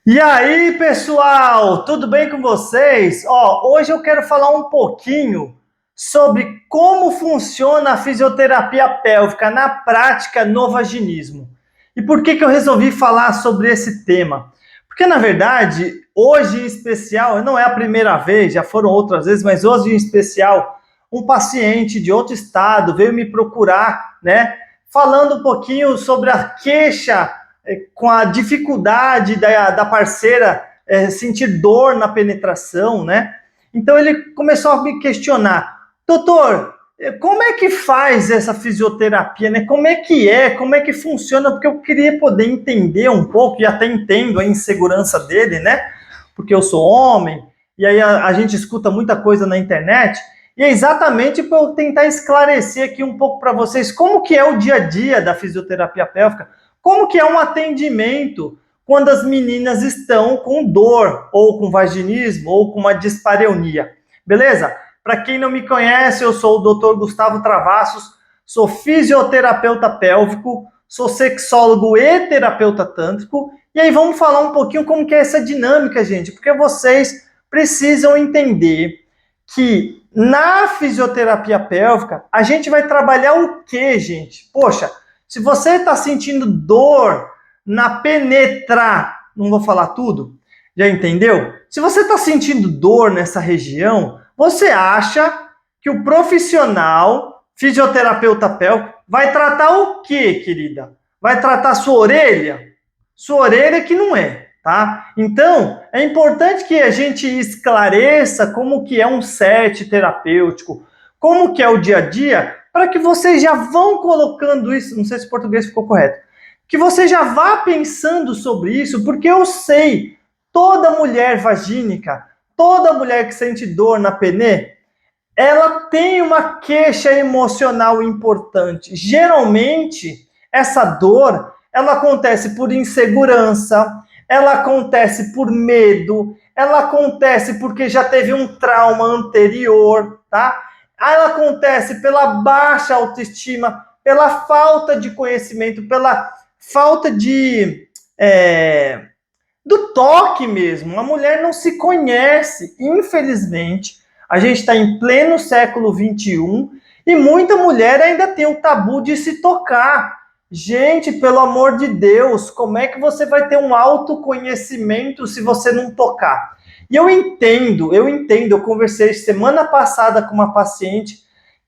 E aí, pessoal, tudo bem com vocês? Hoje eu quero falar um pouquinho sobre como funciona a fisioterapia pélvica na prática no vaginismo. E por que eu resolvi falar sobre esse tema? Porque, na verdade, hoje em especial, não é a primeira vez, já foram outras vezes, mas hoje em especial, um paciente de outro estado veio me procurar, né, falando um pouquinho sobre a queixa com a dificuldade da parceira sentir dor na penetração, né? Então ele começou a me questionar, doutor, como é que faz essa fisioterapia, né? Como é que funciona? Porque eu queria poder entender um pouco, e até entendo a insegurança dele, né? Porque eu sou homem, e aí a gente escuta muita coisa na internet, e é exatamente para eu tentar esclarecer aqui um pouco para vocês como que é o dia a dia da fisioterapia pélvica, como que é um atendimento quando as meninas estão com dor, ou com vaginismo, ou com uma dispareunia. Beleza? Para quem não me conhece, eu sou o Dr. Gustavo Travassos, sou fisioterapeuta pélvico, sou sexólogo e terapeuta tântrico, e aí vamos falar um pouquinho como que é essa dinâmica, gente, porque vocês precisam entender que na fisioterapia pélvica a gente vai trabalhar o quê, gente? Poxa, se você está sentindo dor na penetrar, não vou falar tudo, já entendeu? Se você está sentindo dor nessa região, você acha que o profissional fisioterapeuta pélvico vai tratar o quê, querida? Vai tratar sua orelha? Sua orelha que não é, tá? Então, é importante que a gente esclareça como que é um set terapêutico, como que é o dia a dia, para que vocês já vão colocando isso, não sei se o português ficou correto, que você já vá pensando sobre isso, porque eu sei, toda mulher vagínica, toda mulher que sente dor na penê, ela tem uma queixa emocional importante. Geralmente, essa dor, ela acontece por insegurança, ela acontece por medo, ela acontece porque já teve um trauma anterior, tá? Ela acontece pela baixa autoestima, pela falta de conhecimento, pela falta do toque mesmo. A mulher não se conhece, infelizmente. A gente está em pleno século XXI e muita mulher ainda tem o tabu de se tocar. Gente, pelo amor de Deus, como é que você vai ter um autoconhecimento se você não tocar? E eu entendo, eu conversei semana passada com uma paciente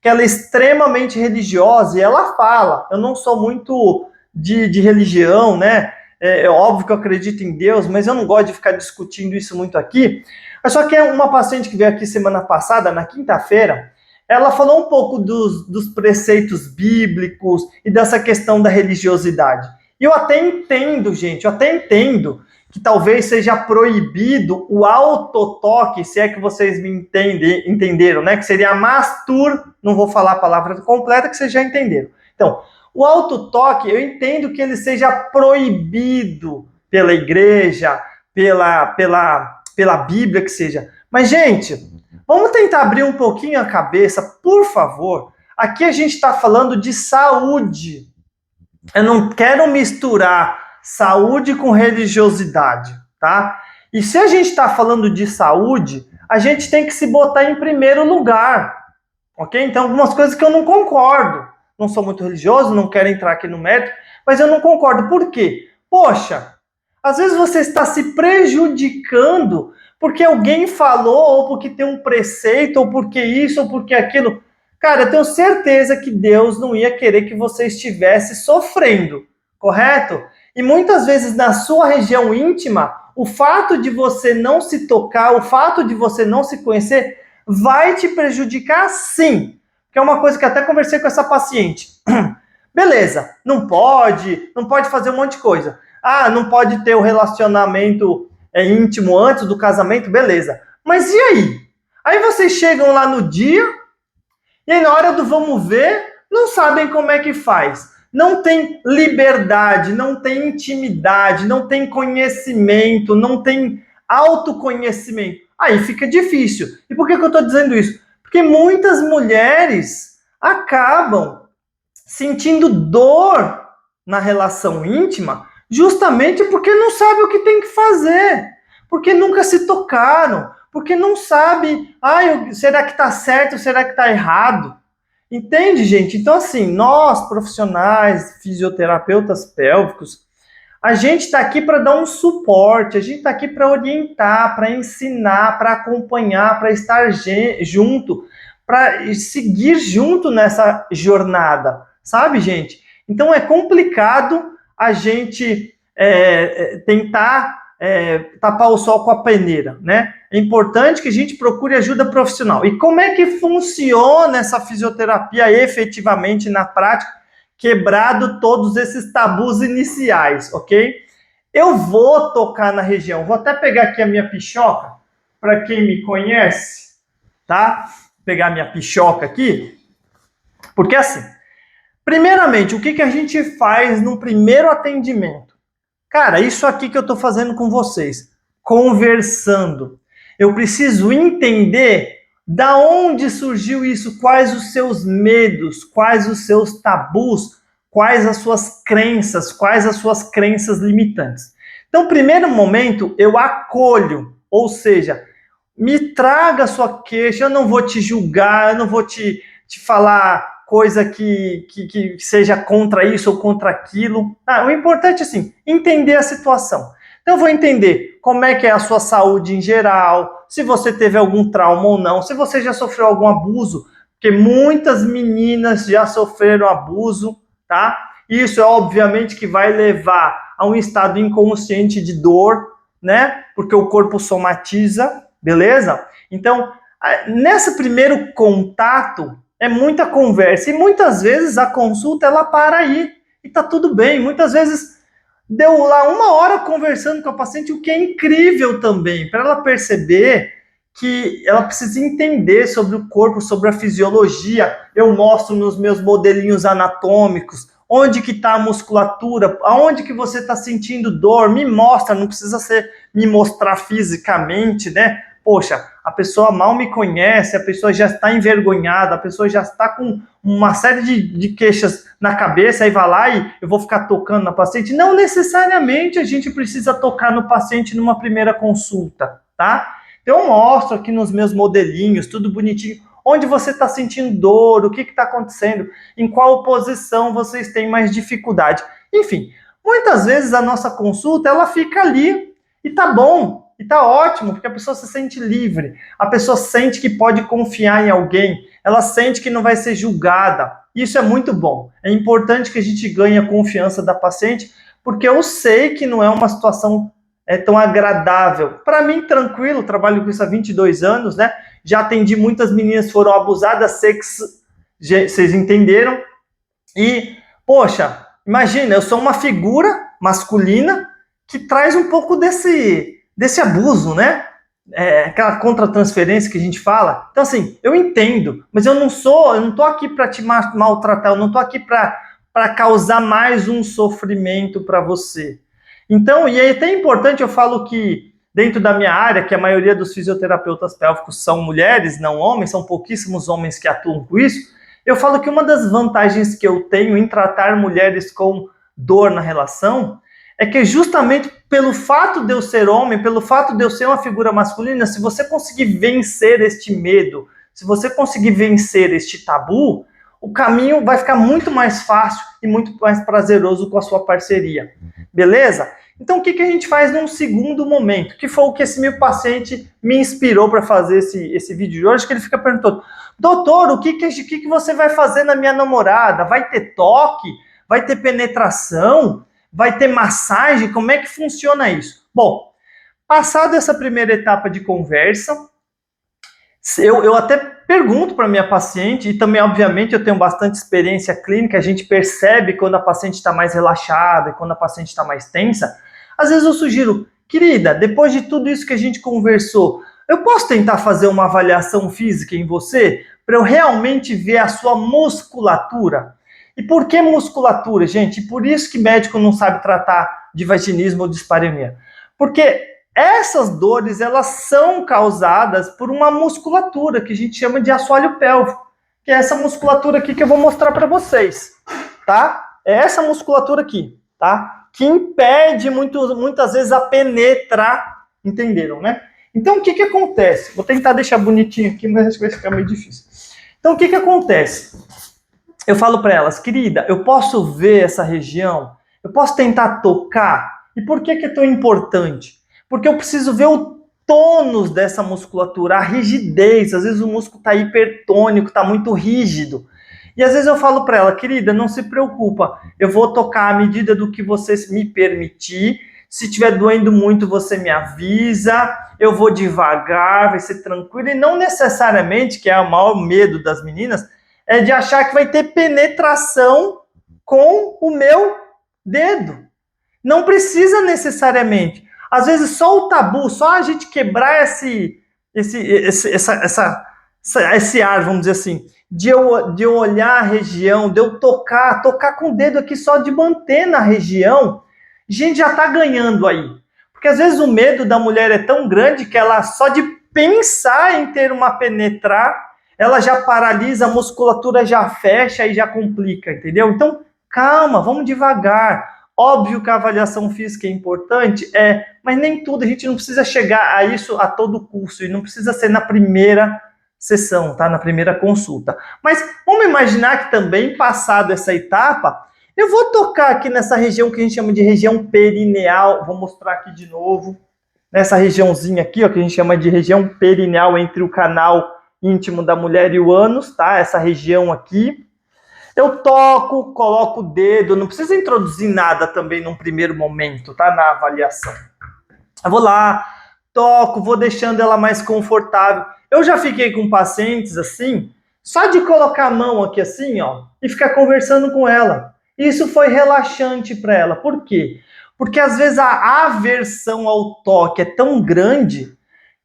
que ela é extremamente religiosa e ela fala, eu não sou muito de religião, né? É óbvio que eu acredito em Deus, mas eu não gosto de ficar discutindo isso muito aqui. Mas só que é uma paciente que veio aqui semana passada, na quinta-feira, ela falou um pouco dos preceitos bíblicos e dessa questão da religiosidade. E eu até entendo, gente, eu até entendo que talvez seja proibido o autotoque, se é que vocês me entenderam, né? Que seria não vou falar a palavra completa, que vocês já entenderam. Então, o autotoque, eu entendo que ele seja proibido pela igreja, pela Bíblia, que seja. Mas, gente, vamos tentar abrir um pouquinho a cabeça, por favor. Aqui a gente está falando de saúde. Eu não quero misturar saúde com religiosidade, tá? E se a gente está falando de saúde, a gente tem que se botar em primeiro lugar, ok? Então, algumas coisas que eu não concordo. Não sou muito religioso, não quero entrar aqui no mérito, mas eu não concordo. Por quê? Poxa, às vezes você está se prejudicando porque alguém falou, ou porque tem um preceito, ou porque isso, ou porque aquilo. Cara, eu tenho certeza que Deus não ia querer que você estivesse sofrendo, correto? E muitas vezes na sua região íntima, o fato de você não se tocar, o fato de você não se conhecer, vai te prejudicar sim. Que é uma coisa que até conversei com essa paciente. Beleza, não pode fazer um monte de coisa. Ah, não pode ter o relacionamento íntimo antes do casamento, beleza. Mas e aí? Aí vocês chegam lá no dia, e aí na hora do vamos ver, não sabem como é que faz. Não tem liberdade, não tem intimidade, não tem conhecimento, não tem autoconhecimento. Aí fica difícil. E por que eu estou dizendo isso? Porque muitas mulheres acabam sentindo dor na relação íntima Justamente porque não sabe o que tem que fazer, porque nunca se tocaram, porque não sabe, será que está certo, será que está errado? Entende, gente? Então, assim, nós, profissionais, fisioterapeutas pélvicos, a gente está aqui para dar um suporte, a gente está aqui para orientar, para ensinar, para acompanhar, para estar junto, para seguir junto nessa jornada, sabe, gente? Então é complicado a gente tentar tapar o sol com a peneira, né? É importante que a gente procure ajuda profissional. E como é que funciona essa fisioterapia efetivamente na prática? Quebrado todos esses tabus iniciais, ok? Eu vou tocar na região, vou até pegar aqui a minha pichoca, para quem me conhece, tá? Vou pegar a minha pichoca aqui, porque assim, primeiramente, o que a gente faz no primeiro atendimento? Cara, isso aqui que eu estou fazendo com vocês, conversando. Eu preciso entender da onde surgiu isso, quais os seus medos, quais os seus tabus, quais as suas crenças limitantes. Então, primeiro momento, eu acolho, ou seja, me traga a sua queixa, eu não vou te julgar, eu não vou te falar coisa que seja contra isso ou contra aquilo. O importante é, assim, entender a situação. Então, eu vou entender como é que é a sua saúde em geral, se você teve algum trauma ou não, se você já sofreu algum abuso, porque muitas meninas já sofreram abuso, tá? Isso é obviamente que vai levar a um estado inconsciente de dor, né? Porque o corpo somatiza, beleza? Então, nesse primeiro contato, é muita conversa. E muitas vezes a consulta, ela para aí. E tá tudo bem. Muitas vezes deu lá 1 hora conversando com a paciente, o que é incrível também, para ela perceber que ela precisa entender sobre o corpo, sobre a fisiologia. Eu mostro nos meus modelinhos anatômicos onde que está a musculatura, aonde que você está sentindo dor, me mostra, não precisa me mostrar fisicamente, né? Poxa, a pessoa mal me conhece, a pessoa já está envergonhada, a pessoa já está com uma série de queixas na cabeça, aí vai lá e eu vou ficar tocando na paciente. Não necessariamente a gente precisa tocar no paciente numa primeira consulta, tá? Então eu mostro aqui nos meus modelinhos, tudo bonitinho, onde você está sentindo dor, o que está acontecendo, em qual posição vocês têm mais dificuldade. Enfim, muitas vezes a nossa consulta, ela fica ali e tá bom, e tá ótimo, porque a pessoa se sente livre, a pessoa sente que pode confiar em alguém, ela sente que não vai ser julgada. Isso é muito bom. É importante que a gente ganhe a confiança da paciente, porque eu sei que não é uma situação tão agradável. Para mim, tranquilo, trabalho com isso há 22 anos, né? Já atendi muitas meninas que foram abusadas, vocês entenderam? E, poxa, imagina, eu sou uma figura masculina que traz um pouco desse abuso, né? Aquela contra-transferência que a gente fala. Então, assim, eu entendo, mas eu não tô aqui para te maltratar, eu não tô aqui para causar mais um sofrimento para você. Então, e é até importante, eu falo que dentro da minha área, que a maioria dos fisioterapeutas pélvicos são mulheres, não homens, são pouquíssimos homens que atuam com isso, eu falo que uma das vantagens que eu tenho em tratar mulheres com dor na relação é que justamente pelo fato de eu ser homem, pelo fato de eu ser uma figura masculina, se você conseguir vencer este medo, se você conseguir vencer este tabu, o caminho vai ficar muito mais fácil e muito mais prazeroso com a sua parceria. Beleza? Então, o que a gente faz num segundo momento? Que foi o que esse meu paciente me inspirou para fazer esse vídeo de hoje, que ele fica perguntando: doutor, o que você vai fazer na minha namorada? Vai ter toque? Vai ter penetração? Vai ter massagem? Como é que funciona isso? Bom, passada essa primeira etapa de conversa, eu até pergunto para minha paciente, e também, obviamente, eu tenho bastante experiência clínica, a gente percebe quando a paciente está mais relaxada, quando a paciente está mais tensa. Às vezes eu sugiro: querida, depois de tudo isso que a gente conversou, eu posso tentar fazer uma avaliação física em você, para eu realmente ver a sua musculatura? E por que musculatura, gente? Por isso que médico não sabe tratar de vaginismo ou dispareunia. Porque essas dores, elas são causadas por uma musculatura que a gente chama de assoalho pélvico, que é essa musculatura aqui que eu vou mostrar para vocês, tá? É essa musculatura aqui, tá? que impede muitas vezes a penetrar, entenderam, né? Então, o que acontece? Vou tentar deixar bonitinho aqui, mas acho que vai ficar meio difícil. Então, o que acontece? Eu falo para elas, querida, eu posso ver essa região? Eu posso tentar tocar? E por que é tão importante? Porque eu preciso ver o tônus dessa musculatura, a rigidez. Às vezes o músculo está hipertônico, está muito rígido. E às vezes eu falo para ela, querida, não se preocupa, eu vou tocar à medida do que você me permitir. Se estiver doendo muito, você me avisa, eu vou devagar, vai ser tranquilo. E não necessariamente, que é o maior medo das meninas, é de achar que vai ter penetração com o meu dedo. Não precisa necessariamente. Às vezes só o tabu, só a gente quebrar esse ar, vamos dizer assim, de eu olhar a região, de eu tocar com o dedo aqui só de manter na região, a gente já está ganhando aí. Porque às vezes o medo da mulher é tão grande que ela só de pensar em ter uma penetrar, ela já paralisa, a musculatura já fecha e já complica, entendeu? Então, calma, vamos devagar. Óbvio que a avaliação física é importante, mas nem tudo, a gente não precisa chegar a isso a todo custo, e não precisa ser na primeira sessão, tá? Na primeira consulta. Mas vamos imaginar que também, passado essa etapa, eu vou tocar aqui nessa região que a gente chama de região perineal, vou mostrar aqui de novo, nessa regiãozinha aqui, ó, que a gente chama de região perineal entre o canal íntimo da mulher e o ânus, tá? Essa região aqui. Eu toco, coloco o dedo, não precisa introduzir nada também num primeiro momento, tá? Na avaliação. Eu vou lá, toco, vou deixando ela mais confortável. Eu já fiquei com pacientes assim, só de colocar a mão aqui assim, ó, e ficar conversando com ela. Isso foi relaxante para ela. Por quê? Porque às vezes a aversão ao toque é tão grande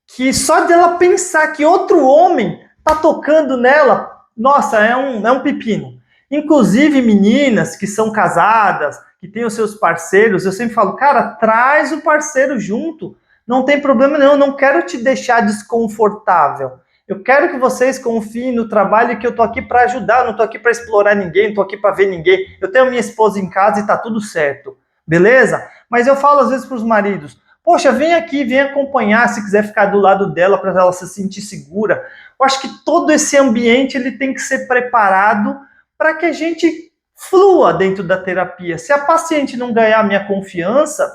que só dela pensar que outro homem tá tocando nela, nossa, é um pepino. Inclusive, meninas que são casadas, que têm os seus parceiros, eu sempre falo, cara, traz o parceiro junto, não tem problema nenhum, eu não quero te deixar desconfortável. Eu quero que vocês confiem no trabalho e que eu tô aqui para ajudar, não tô aqui para explorar ninguém, não tô aqui para ver ninguém. Eu tenho minha esposa em casa e tá tudo certo, beleza? Mas eu falo às vezes para os maridos, poxa, vem aqui, vem acompanhar, se quiser ficar do lado dela para ela se sentir segura. Eu acho que todo esse ambiente ele tem que ser preparado para que a gente flua dentro da terapia. Se a paciente não ganhar minha confiança,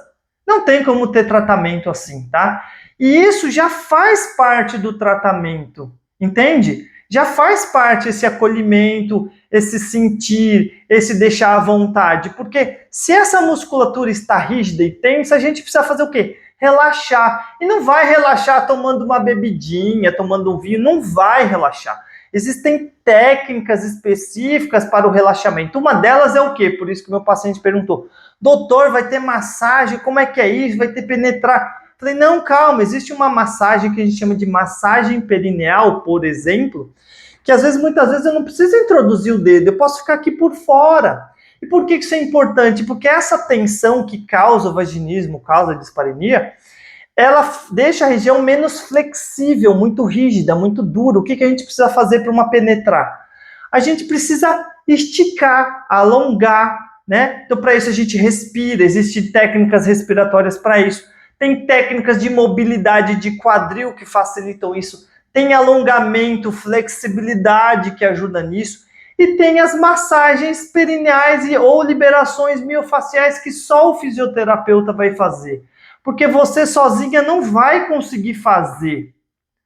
não tem como ter tratamento assim, tá? E isso já faz parte do tratamento, entende? Já faz parte esse acolhimento, esse sentir, esse deixar à vontade. Porque se essa musculatura está rígida e tensa, a gente precisa fazer o quê? Relaxar. E não vai relaxar tomando uma bebidinha, tomando um vinho, não vai relaxar. Existem técnicas específicas para o relaxamento. Uma delas é o quê? Por isso que o meu paciente perguntou, doutor, vai ter massagem? Como é que é isso? Vai ter penetrar? Falei, não, calma, existe uma massagem que a gente chama de massagem perineal, por exemplo, que às vezes, muitas vezes, eu não preciso introduzir o dedo, eu posso ficar aqui por fora. E por que isso é importante? Porque essa tensão que causa o vaginismo, causa a dispareunia, ela deixa a região menos flexível, muito rígida, muito dura. O que a gente precisa fazer para uma penetrar? A gente precisa esticar, alongar, né? Então, para isso, a gente respira, existem técnicas respiratórias para isso. Tem técnicas de mobilidade de quadril que facilitam isso. Tem alongamento, flexibilidade que ajuda nisso. E tem as massagens perineais ou liberações miofaciais que só o fisioterapeuta vai fazer. Porque você sozinha não vai conseguir fazer,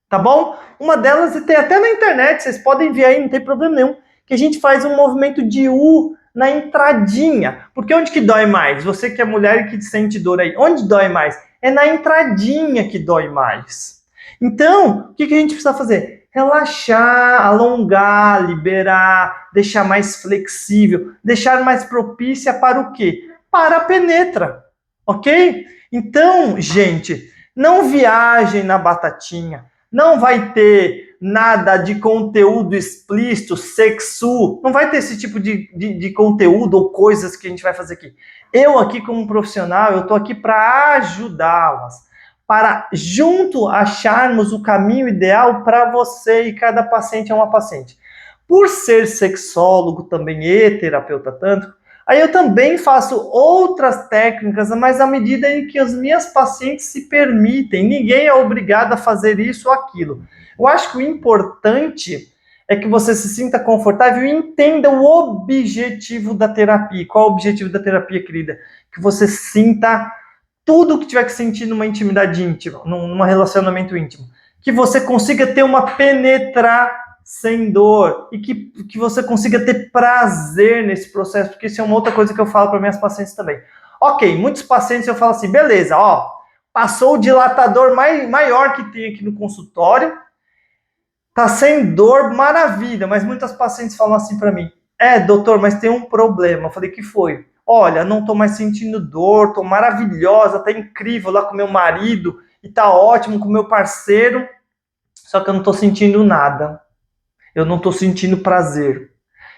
tá bom? Uma delas tem até na internet, vocês podem ver aí, não tem problema nenhum, que a gente faz um movimento de U na entradinha. Porque onde que dói mais? Você que é mulher e que sente dor aí, onde dói mais? É na entradinha que dói mais. Então, o que a gente precisa fazer? Relaxar, alongar, liberar, deixar mais flexível, deixar mais propícia para o quê? Para a penetra, ok? Então, gente, não viajem na batatinha, não vai ter nada de conteúdo explícito, sexu, não vai ter esse tipo de conteúdo ou coisas que a gente vai fazer aqui. Eu aqui como profissional, eu estou aqui para ajudá-las, para junto acharmos o caminho ideal para você, e cada paciente é uma paciente. Por ser sexólogo também e terapeuta tântrico, Aí eu também faço outras técnicas, mas à medida em que as minhas pacientes se permitem. Ninguém é obrigado a fazer isso ou aquilo. Eu acho que o importante é que você se sinta confortável e entenda o objetivo da terapia. Qual é o objetivo da terapia, querida? Que você sinta tudo o que tiver que sentir numa intimidade íntima, num relacionamento íntimo. Que você consiga ter uma penetração sem dor e que você consiga ter prazer nesse processo, porque isso é uma outra coisa que eu falo para minhas pacientes também. Ok, muitos pacientes eu falo assim, beleza, ó, passou o dilatador maior que tem aqui no consultório, tá sem dor, maravilha, mas muitas pacientes falam assim para mim, doutor, mas tem um problema. Eu falei, que foi? Olha, não tô mais sentindo dor, tô maravilhosa, tá incrível lá com meu marido, e tá ótimo com meu parceiro, só que eu não tô sentindo nada. Eu não estou sentindo prazer.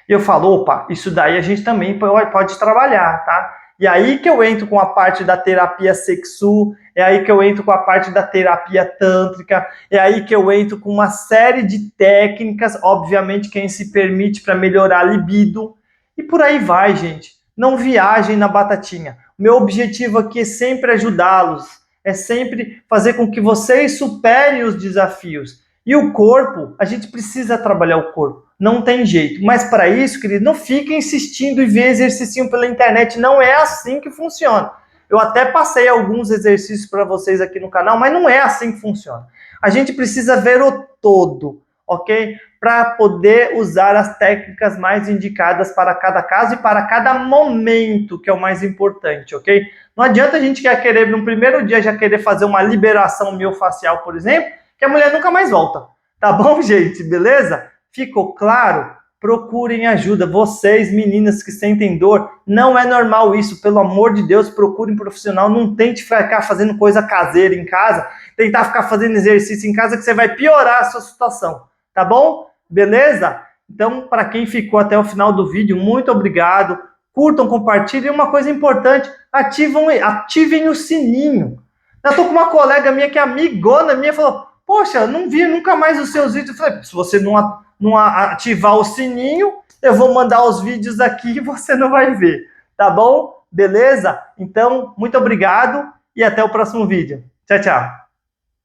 E eu falo, opa, isso daí a gente também pode trabalhar, tá? E aí que eu entro com a parte da terapia sexu, é aí que eu entro com a parte da terapia tântrica, é aí que eu entro com uma série de técnicas, obviamente quem se permite para melhorar a libido, e por aí vai, gente. Não viajem na batatinha. O meu objetivo aqui é sempre ajudá-los, é sempre fazer com que vocês superem os desafios. E o corpo, a gente precisa trabalhar o corpo, não tem jeito. Mas para isso, querido, não fique insistindo em ver exercício pela internet, não é assim que funciona. Eu até passei alguns exercícios para vocês aqui no canal, mas não é assim que funciona. A gente precisa ver o todo, ok? Para poder usar as técnicas mais indicadas para cada caso e para cada momento, que é o mais importante, ok? Não adianta a gente querer, no primeiro dia, já querer fazer uma liberação miofascial, por exemplo, que a mulher nunca mais volta. Tá bom, gente? Beleza? Ficou claro? Procurem ajuda. Vocês, meninas que sentem dor, não é normal isso. Pelo amor de Deus, procurem um profissional. Não tente ficar fazendo coisa caseira em casa. Tentar ficar fazendo exercício em casa que você vai piorar a sua situação. Tá bom? Beleza? Então, para quem ficou até o final do vídeo, muito obrigado. Curtam, compartilhem. E uma coisa importante, ativem o sininho. Eu tô com uma colega minha que é amigona minha, falou, poxa, não vi nunca mais os seus vídeos. Eu falei, se você não ativar o sininho, eu vou mandar os vídeos aqui e você não vai ver. Tá bom? Beleza? Então, muito obrigado e até o próximo vídeo. Tchau, tchau.